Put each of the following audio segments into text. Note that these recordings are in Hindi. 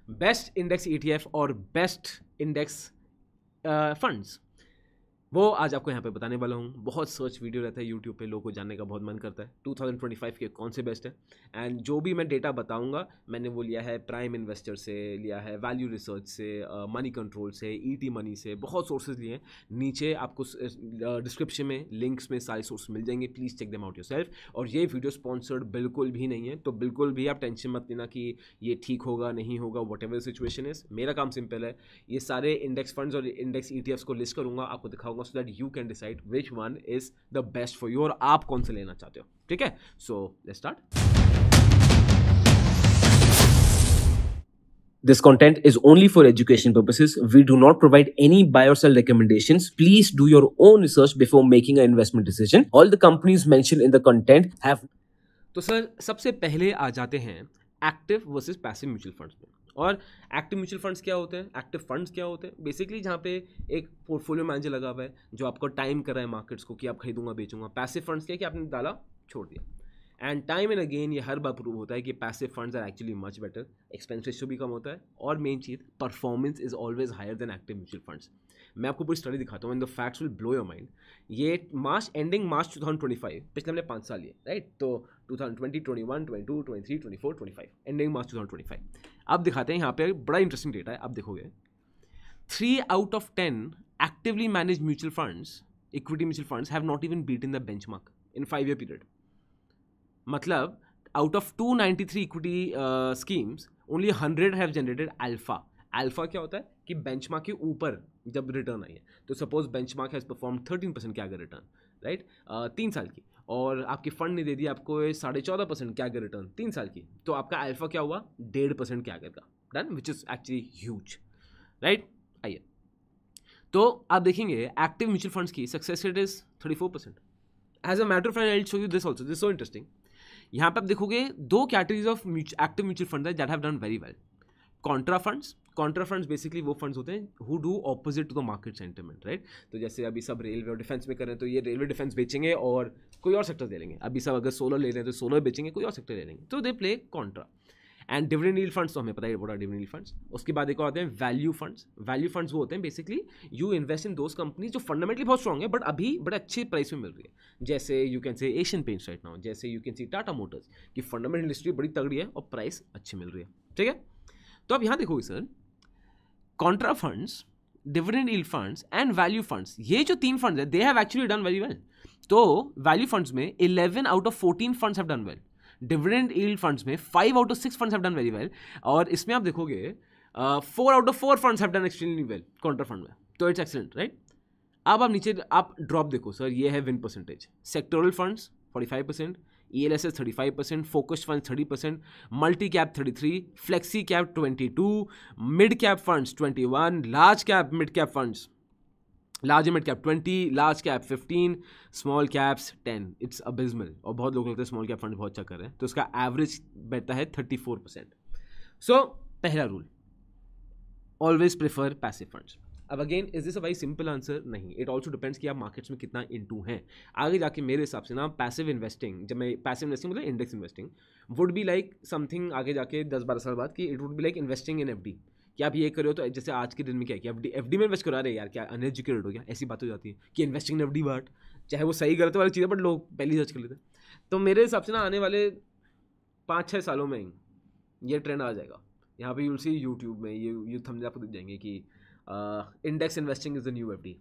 बेस्ट इंडेक्स ETF और बेस्ट इंडेक्स फंड्स, वो आज आपको यहाँ पे बताने वाला हूँ। बहुत सर्च वीडियो रहता है यूट्यूब पे, लोगों को जानने का बहुत मन करता है 2025 के कौन से बेस्ट है। एंड जो भी मैं डेटा बताऊँगा मैंने वो लिया है प्राइम इन्वेस्टर से, लिया है वैल्यू रिसर्च से, मनी कंट्रोल से, ET मनी से, बहुत सोर्सेज लिए हैं। नीचे आपको डिस्क्रिप्शन में लिंक्स में सारे सोर्स मिल जाएंगे, please check them out yourself. और ये वीडियो स्पॉन्सर्ड बिल्कुल भी नहीं है, तो बिल्कुल भी आप टेंशन मत लेना कि ये ठीक होगा नहीं होगा, वट एवर सिचुएशन इज। मेरा काम सिंपल है, ये सारे इंडेक्स फंड्स और इंडेक्स ETFs को लिस्ट करूंगा, आपको दिखाऊंगा, so that you can decide which one is the best for you और आप कौन सा लेना चाहते हो। ठीक है, so let's start. This content is only for education purposes. We do not provide any buy or sell recommendations. Please do your own research before making an investment decision. All the companies mentioned in the content have. तो सर सबसे पहले आ जाते हैं active versus passive mutual funds में। और एक्टिव म्यूचुअल फंड्स क्या होते हैं, एक्टिव फंड्स क्या होते हैं? बेसिकली जहाँ पे एक पोर्टफोलियो मैनेजर लगा हुआ है जो आपको टाइम कर रहा है मार्केट्स को कि आप खरीदूंगा बेचूंगा। पैसिव फंड्स क्या कि आपने डाला छोड़ दिया। एंड टाइम एंड अगेन ये हर बार प्रूव होता है कि passive funds are actually much better, expense ratio भी कम होता है, और मेन चीज़ performance is always higher than active mutual funds. मैं आपको पूरी स्टडी दिखाता हूँ and the facts will blow your mind. ये एंडिंग मार्च 2025, पिछले हमने 5 साल लिए, राइट? तो 2020, 21, 22, 23, 24, 25, एंडिंग मार्च 2025। अब दिखाते हैं यहाँ पे बड़ा इंटरेस्टिंग डेटा है। अब देखोगे 3 out of 10 actively managed mutual funds, equity mutual funds have not even beaten the benchmark in 5-year period. मतलब out of 293 equity schemes, only 100 have generated alpha. Alpha क्या होता है कि बेंचमार्क के ऊपर जब रिटर्न आई है, तो सपोज बेंचमार्क हैज परफॉर्म 13% क्या रिटर्न, राइट, 3 साल की, और आपकी फंड ने दे दी आपको 14.5% क्या रिटर्न 3 साल की, तो आपका अल्फा क्या हुआ 1.5% क्या का done, which is actually huge, right. आइए, तो आप देखेंगे एक्टिव म्यूचुअल फंड्स की success rate is 34%। As a matter of fact I will show you this also, this so interesting. यहाँ पे आप देखोगे 2 categories of active mutual fund that have done very well. Contra funds, contra funds basically वो फंड्स होते हैं who do opposite to the market sentiment, right. तो जैसे अभी सब रेलवे और डिफेंस में कर रहे हैं तो ये रेलवे डिफेंस बेचेंगे और कोई और सेक्टर ले लेंगे। अभी सब अगर सोलर ले रहे हैं तो सोलर बेचेंगे, कोई और सेक्टर ले लेंगे, तो they play Contra. And dividend yield funds तो हमें पता है बड़ा डिविडेंड यील्ड फंड्स। उसके बाद एक और आते हैं वैल्यू फंड्स। वैल्यू फंड्स वो होते हैं basically you invest in those companies जो फंडामेंटली बहुत स्ट्रॉन्ग है बट अभी बड़े अच्छे प्राइस में मिल रही है। जैसे you can say Asian Paints right now, जैसे you can see Tata Motors की फंडामेंटल हिस्ट्री बड़ी तगड़ी है और प्राइस अच्छी मिल रही है, ठीक है। तो अब यहाँ देखोगे sir, Contra funds, dividend yield funds and value funds, ये जो 3 फंड्स है they have actually done very well. तो वैल्यू फंड्स में 11 out of 14 funds have done well. Dividend yield funds में 5 out of 6 funds have done very well. और इसमें आप देखोगे 4 out of 4 funds have done extremely well Contra fund में, तो इट्स एक्सीलेंट, राइट। अब आप नीचे आप ड्रॉप देखो सर, ये है win percentage. Sectoral funds 45%, ELSS 35%, focused fund 30%, multi cap 33%, flexi cap 22%, mid cap funds 21%, large cap mid cap funds, large mid cap 20%, large cap 15%, small caps 10%। It's abysmal. और बहुत लोग लगते हैं स्मॉल कैप फंड बहुत अच्छा कर रहे हैं, तो उसका एवरेज बैठता है 34%। सो पहला rule, always prefer passive funds. अब again is this a very simple answer? नहीं, इट ऑल्सो डिपेंड्स कि आप मार्केट्स में कितना इनटू हैं। आगे जाके मेरे हिसाब से ना पैसिव इन्वेस्टिंग, जब मैं पैसिव इन्वेस्टिंग मतलब index investing, would be like something आगे जाके 10-12 साल बाद कि it would be like investing in FD। कि आप ये करो तो जैसे आज के दिन में क्या है कि FD में इन्वेस्ट करा रहे यार, क्या अनएजुकेटेड हो गया, ऐसी बात हो जाती है कि इन्वेस्टिंग इन FD बाट, चाहे वो सही गलत वाली चीज़ है बट लोग पहले सर्च कर लेते हैं। तो मेरे हिसाब से ना आने वाले 5-6 सालों में ये ट्रेंड आ जाएगा। यहाँ पे यूल सी यूट्यूब में ये थंबनेल आपको दिख जाएंगे कि index investing is the new FD,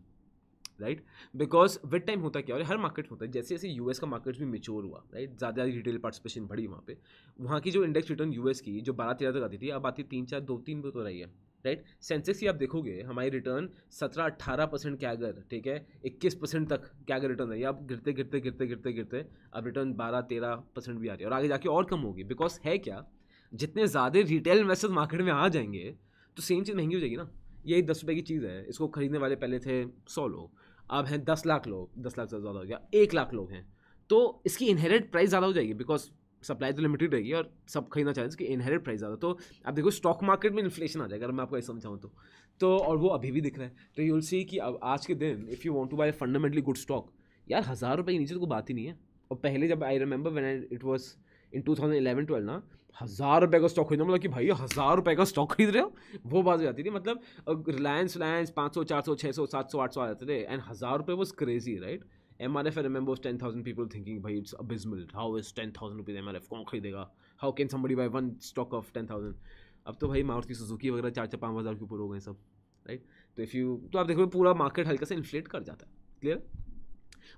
right. Because with time होता क्या, और हर मार्केट होता है, जैसे जैसे US का मार्केट भी मेच्योर हुआ, राइट, ज़्यादा रिटेल पार्टिसिपेशन बढ़ी वहाँ पे, वहाँ की जो इंडेक्स रिटर्न US की जो 12-13 तक आती थी, अब आती 3-4, 2-3 पे तो रही है, राइट। सेंसेक्स की आप देखोगे हमारी रिटर्न 17-18% क्या अगर, ठीक है, 21% तक क्या अगर रिटर्न रही है। अब गिरते गिरते गिरते गिरते गिरते अब रिटर्न 12-13% भी आ रही है, और आगे जाके और कम होगी। बिकॉज है क्या, जितने ज़्यादा रिटेल इन्वेस्टर्स मार्केट में आ जाएंगे तो सेम चीज़ महंगी हो जाएगी ना। यही 10 रुपये की चीज़ है, इसको खरीदने वाले पहले थे 100 लोग, अब हैं 10 लाख लोग, 10 लाख से ज़्यादा हो गया, 1 लाख लोग हैं, तो इसकी इनहेरेंट प्राइस ज़्यादा हो जाएगी। बिकॉज सप्लाई तो लिमिटेड रहेगी और सब खरीदना चाहेंगे, इसकी इनहेरेंट प्राइस ज़्यादा। तो आप देखो स्टॉक मार्केट में इन्फ्लेशन आ जाएगा, अगर मैं आपको ऐसा समझाऊँ तो और वो अभी भी दिख रहा है। तो यू विल सी कि अब आज के दिन if you want to buy fundamentally good stock, यार 1000 रुपये के नीचे तो कोई बात ही नहीं है। और पहले जब I remember when it was in 2011-12 ना, 1000 रुपए का स्टॉक खरीदना, मतलब कि भाई 1000 रुपए का स्टॉक खरीद रहे हो, वो बात हो जाती थी। मतलब रिलायंस 500 400 600 700 800 आ जाते थे, एंड 1000 रुपए was crazy, right. MRF, I remember, was 10,000 people thinking, भाई it's abysmal, how is 10,000 rupees MRF, कौन खरीदेगा, how can somebody buy one stock of 10,000। अब तो भाई मारुति सुजुकी वगैरह 4-5 हज़ार के ऊपर हो गए सब, राइट। तो आप देखो पूरा मार्केट हल्का सा इन्फ्लेट कर जाता है, clear.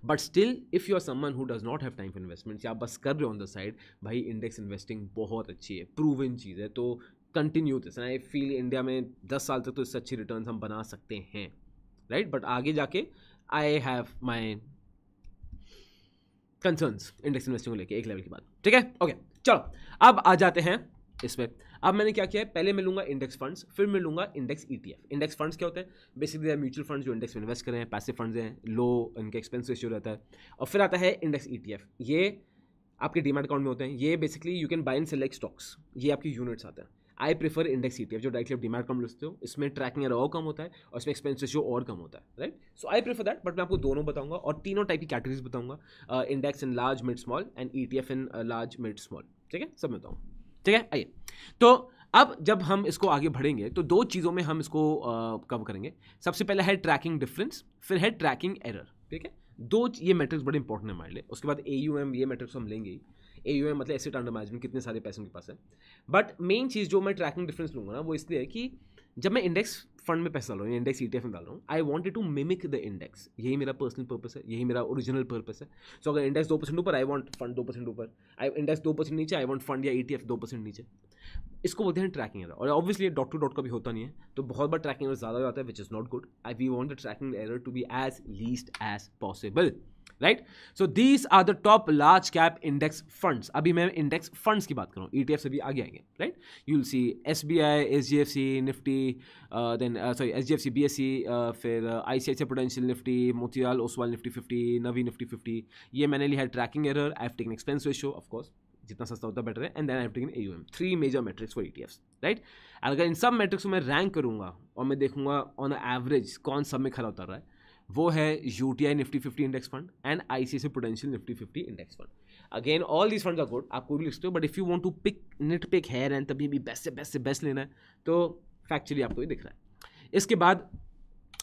But still if you are someone who does not have time for investments, या आप बस कर रहे हो ऑन द साइड, भाई इंडेक्स इन्वेस्टिंग बहुत अच्छी है, प्रूवन चीज़ है, तो continue this. I feel India में 10 साल तक तो इससे अच्छी रिटर्न हम बना सकते हैं, राइट। बट आगे जाके I have my concerns index investing को लेके एक लेवल के बाद, ठीक है। ओके चलो अब आ जाते हैं इसमें। अब मैंने क्या किया है, पहले मैं लूंगा इंडेक्स फंड्स, फिर मैं लूंगा इंडेक्स ETF। इंडेक्स फंड्स क्या होते हैं, बेसिकली म्यूचुअल फंड्स जो इंडेक्स में इन्वेस्ट करें, पैसिव फंड्स हैं, लो इनका एक्सपेंस रेशियो रहता है। और फिर आता है इंडेक्स ETF, ये आपके डीमैट अकाउंट में होते हैं। ये basically you can buy and select stocks, ये आपकी यूनिट्स आते हैं। आई प्रेफर इंडेक्स ETF जो डायरेक्टली आप डीमैट अकाउंट में लिखते हो, इसमें ट्रैकिंग एरर और कम होता है और इसमें एक्सपेंस रेशियो और कम होता है, right. So I prefer that, but मैं आपको दोनों बताऊंगा और तीनों टाइप की कैटेगरीज बताऊंगा, index in large mid small and ETF in large mid small, ठीक है, सब मैं बताऊँ, ठीक है। आइए, तो अब जब हम इसको आगे बढ़ेंगे तो दो चीज़ों में हम इसको कवर करेंगे। सबसे पहला है ट्रैकिंग डिफरेंस, फिर है ट्रैकिंग एरर, ठीक है। ये मैट्रिक्स बड़े इंपॉर्टेंट है हमारे लिए। उसके बाद AUM, ये मैट्रिक्स हम लेंगे ही। AUM मतलब एसेट अंडर मैनेजमेंट, कितने सारे पैसे उनके पास है। बट मेन चीज़ जो मैं ट्रैकिंग डिफरेंस लूंगा ना, वो इसलिए है कि जब मैं इंडेक्स फंड में पैसा डाल रहा हूँ, इंडेक्स ETF में डाल रहा हूँ, I wanted to mimic the index. यही मेरा पर्सनल पर्पस है, यही मेरा ओरिजिनल पर्पस है। सो अगर इंडेक्स 2% ऊपर, आई वॉन्ट फंड 2% ऊपर। इंडेक्स 2% नीचे, आई वॉन्ट फंड या ETF 2% नीचे। इसको बोलते हैं ट्रैकिंग एरर। और ऑब्वियसली डॉट टू डॉट का भी होता नहीं है, तो बहुत बार ट्रैकिंग एरर ज़्यादा हो जाता है, which is not good. We want the tracking error to be as least as possible, right. So these are the top large cap index funds. अभी मैं इंडेक्स फंड्स की बात कर रहा हूँ, ETF से भी आगे आएंगे, right. You will see SBI, SGFC, Nifty, then sorry SGFC, BSE, फिर ICICI Prudential Nifty, Motilal Oswal Nifty 50, Navi Nifty 50। ये मैंने लिया है tracking error. I have taken expense ratio, of course जितना सस्ता होता बेटर है, and then I have taken AUM। 3 major metrics for ETFs, right. अगर इन सब मेट्रिक्स को मैं रैंक करूंगा और मैं देखूंगा ऑन एवरेज कौन सब में खरा उतर रहा है, वो है UTI Nifty 50 index fund and ICICI Prudential Nifty 50 index fund. Again all these funds are good, आप कोई भी लिख सकते हो, but if you want to pick here and तभी भी बेस्ट से बेस्ट लेना है, तो फैक्चुअली आपको ये दिख रहा है। इसके बाद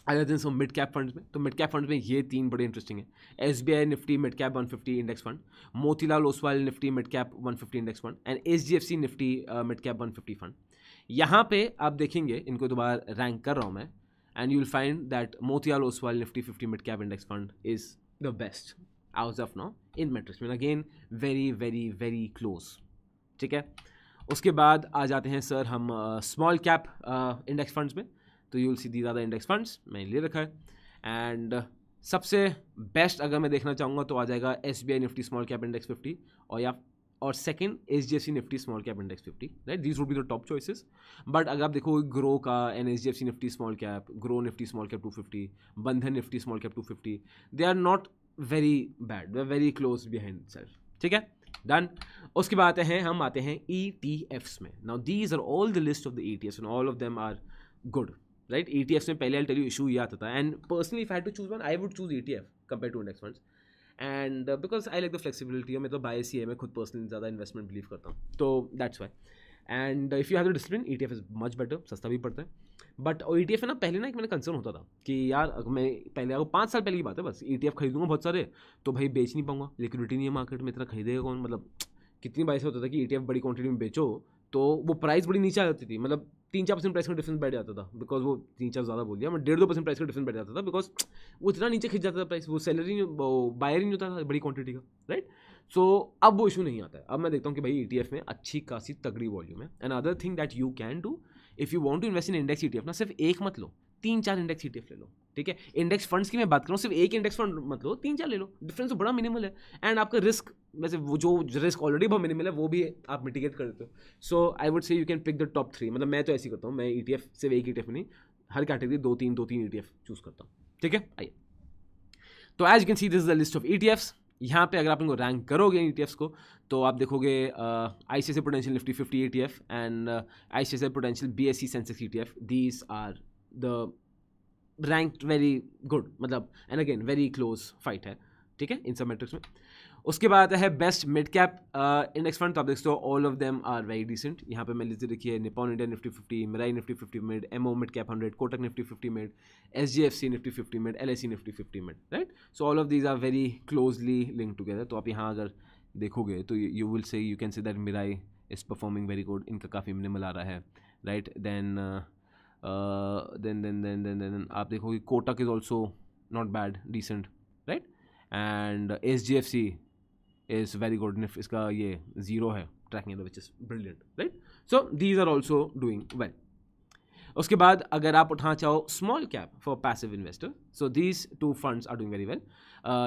आ जाते हैं सब मिड कैप फंड्स में। तो मिड कैप फंड्स में ये 3 बड़े इंटरेस्टिंग है। SBI Nifty mid cap 150 index fund, Motilal Oswal Nifty mid cap 150 index fund and SGFC Nifty mid cap 150 fund. यहाँ पे आप देखेंगे, इनको दोबारा रैंक कर रहा हूँ मैं, and you will find that Motilal Oswal Nifty 50 mid cap index fund is the best as of now in metrics में। Again very very very close, ठीक है। उसके बाद आ जाते हैं सर हम स्मॉल कैप इंडेक्स फंड्स में। तो you will see these are the index funds, मैंने ले रखा है। एंड सबसे बेस्ट अगर मैं देखना चाहूँगा तो आ जाएगा SBI Nifty small cap index 50 और second SGFC Nifty small cap index 50, right. These would be the top choices. But अगर आप देखो ग्रो का and SGFC Nifty small cap, Groww Nifty small cap 250, Bandhan Nifty small cap 250, they are not very bad, they are very close behind self, ठीक है, डन। उसके बाद हम आते हैं ETFs में। Now these are all the list of the ETFs and all of them are good, right. ETFs में पहले आई टेल यू इशू ये आता था, and personally if I had to choose one, I would choose ETF compare to index funds, and because I like the flexibility. और मैं तो बायस ही है, मैं खुद पर्सनली ज़्यादा इन्वेस्टमेंट बिलीव करता हूँ, तो that's why. And if you have the discipline, ETF is much better, सस्ता भी पड़ता है। बट ETF है ना, पहले ना एक मैंने कंसर्न होता था कि यार अगर मैं पहले, अगर 5 साल पहले की बात है, बस ETF खरीदूंगा बहुत सारे तो भाई बेच नहीं पाऊंगा, लिक्विडिटी नहीं है मार्केट में, इतना खरीदेगा कौन। मतलब कितनी बार ऐसा होता था कि ETF बड़ी क्वांटिटी में बेचो तो वो प्राइस बड़ी नीचे आ जाती थी, मतलब 3-4% प्राइस का डिफरेंस बैठ जाता था, बिकॉज वो 3-4 ज़्यादा बोल दिया, मैं 1.5-2% प्राइस का डिफरेंस बैठ जाता था, बिकॉज वो इतना नीचे खिंच जाता था प्राइस, वो सैलरी बायर ही नहीं होता था बड़ी क्वांटिटी का, राइट। सो अब वो इशू नहीं आता है। अब मैं देखता हूँ कि भाई ETF में अच्छी खासी तगड़ी वॉल्यूम है। And other thing that you can do if you want to invest in index ETF ना, सिर्फ एक मत लो, 3-4 इंडेक्स ETF ले लो, ठीक है। इंडेक्स फंड्स की मैं बात कर रहा हूँ, सिर्फ एक इंडेक्स फंड मत लो, 3-4 ले लो, डिफरेंस तो बड़ा मिनिमल है। एंड आपका रिस्क, वैसे वो जो रिस्क ऑलरेडी बहुत मिनिमल है वो भी आप मिटिगेट कर देते हो। So I would say you can pick the top 3। मतलब मैं तो ऐसे ही करता हूँ, मैं ETF सिर्फ एक ETF नहीं, हर कैटेगरी 2-3 ETF चूज करता हूँ, ठीक है। आइए, तो as you can see this is the list of ETFs। यहाँ पे अगर आप इनको रैंक करोगे ETFs को, तो आप देखोगे ICICI Prudential Nifty 50 ETF and ICICI Prudential BSE Sensex ETF, these are the ranked very good, मतलब and again very close fight है, ठीक है, इन सब मैट्रिक्स में। उसके बाद आता है best mid cap index fund. तो आप देखते हो all of them are very decent. यहाँ पे मैं लिस्ट रखी है Nippon India Nifty 50, Mirae Nifty 50 mid, MO mid cap 100, Kotak Nifty 50 mid, SGFC Nifty 50 mid, LIC Nifty 50 mid, right. So all of these are very closely link together. तो आप यहाँ अगर देखोगे तो you will say you can से that Mirae is performing very good, इनका काफ़ी मिनिमल आ रहा है, राइट। देन आप देखोगे Kotak is also not bad, decent, right. And SGFC is very good, and if इसका ये 0 है tracking error, which is brilliant, right? So these are also doing well. उसके बाद अगर आप उठाना चाहो small cap for passive investor, so these two funds are doing very well.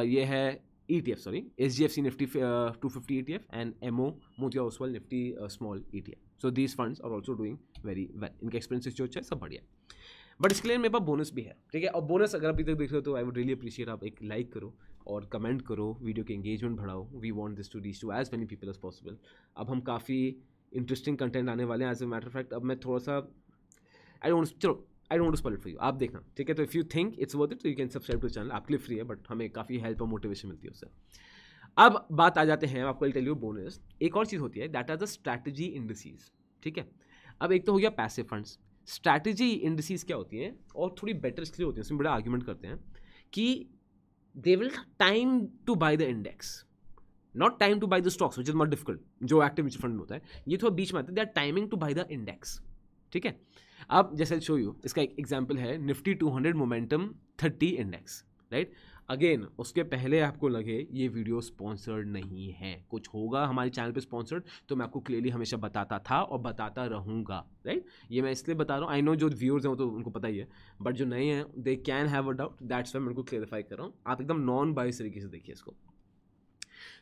ये है ETF, sorry, SGFC Nifty 250 ETF and MO Motilal Oswal Nifty small ETF. So these funds are also doing very well. इनके एक्सपेंसेस जो अच्छा है सब बढ़िया है, बट इसके लिए मेरे पास बोनस भी है, ठीक है। और बोनस अगर अभी तक देख रहे हो तो आई वुड रियली अप्रिशिएट आप एक लाइक करो और कमेंट करो, वीडियो के एंगेजमेंट बढ़ाओ। We want this to reach to as many people as possible. अब हम काफ़ी इंटरेस्टिंग कंटेंट आने वाले हैं। As a matter of fact अब मैं थोड़ा सा I don't to spoil it for you, आप देखना, ठीक है। तो if you think it's worth it तो you can subscribe to channel, आपके लिए फ्री है, बट हमें काफ़ी हेल्प और मोटिवेशन मिलती है उससे। अब बात आ जाते हैं, आपको टेल यू बोनस। एक और चीज़ होती है that are the strategy indices, ठीक है। अब एक तो हो गया पैसिव फंड्स। स्ट्रैटेजी इंडिसेस क्या होती हैं और थोड़ी बेटर इसलिए होती हैं, उसमें बड़ा आर्ग्यूमेंट करते हैं कि they will time to buy the index, not time to buy the stocks which is not difficult, जो एक्टिव म्यूचुअल फंड में होता है। ये थोड़ा बीच में आता है, they are timing to buy the index, ठीक है। अब जैसे शो यू, इसका एक एग्जाम्पल है Nifty 200 momentum 30 index, right. Again उसके पहले आपको लगे ये वीडियो स्पॉन्सर्ड नहीं है, कुछ होगा हमारे चैनल पे स्पॉन्सर्ड तो मैं आपको क्लियरली हमेशा बताता था और बताता रहूँगा, राइट। ये मैं इसलिए बता रहा हूँ, आई नो जो व्यूअर्स हैं वो तो उनको पता ही है, बट जो नए हैं they can have a doubt, that's why मैं उनको क्लियरिफाई कर रहा हूँ। आप एकदम नॉन बायस तरीके से देखिए इसको,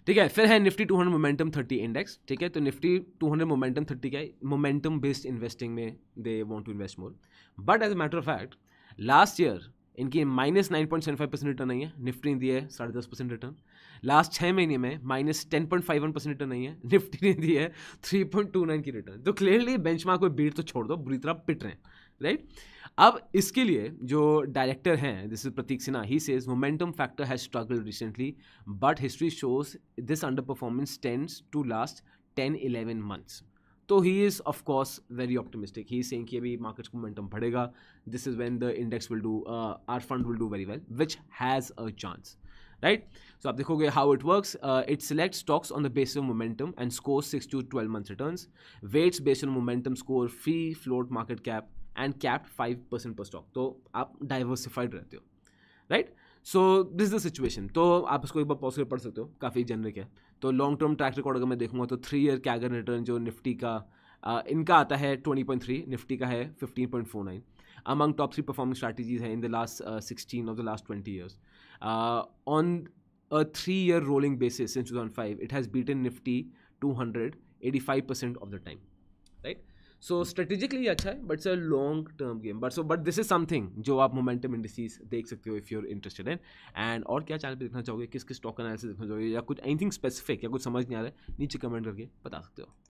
ठीक है। फिर है निफ्टी 200 मोमेंटम 30 इंडेक्स, ठीक है। तो निफ्टी 200 मोमेंटम 30 क्या है, मोमेंटम बेस्ड इन्वेस्टिंग में they want to invest more, but as a matter of fact last year इनकी -9.75% रिटर्न नहीं है, निफ्टी ने दिया है 10.5% रिटर्न। लास्ट 6 महीने में -10.51% रिटर्न नहीं है, निफ्टी ने दी है 3.29 की रिटर्न। तो क्लियरली बेंचमार्क को बीट तो छोड़ दो, बुरी तरह पिट रहे हैं, राइट। अब इसके लिए जो डायरेक्टर हैं, this is Pratik Sinha, he says momentum factor has struggled recently but history shows this under performance tends to last 10-11 months। तो he is of course very optimistic, he is saying कि अभी मार्केट को मोमेंटम बढ़ेगा, this is when the index will do, our fund will do very well, which has a chance, right. So आप देखोगे how it works, it select stocks on the basis of momentum and score 6 to 12 months returns, weights based on momentum, score free float market cap and cap 5% पर स्टॉक। तो आप डाइवर्सिफाइड रहते हो, right. So this is the situation. तो आप इसको एक बार पॉज कर पढ़ सकते हो, काफ़ी जेनरिक है। तो लॉन्ग टर्म ट्रैक रिकॉर्ड अगर मैं देखूंगा तो 3 year कैगर रिटर्न जो निफ्टी का इनका आता है 20.3, निफ्टी का है 15.49। अमंग टॉप 3 परफॉर्मिंग स्ट्रैटेजीज है in the last 16 of the last 20 years। On a 3 year rolling basis since 2005 it has beaten Nifty 200 85% of the time, right? So strategically अच्छा है, but it's a long term game, but this is something जो आप मोमेंटम इंडिसेस देख सकते हो if you are interested in. And और क्या चैनल पे देखना चाहोगे, किस किस स्टॉक एनालिसिस देखना चाहोगे, या कुछ एनीथिंग स्पेसिफिक या कुछ समझ नहीं आ रहा है, नीचे कमेंट करके बता सकते हो।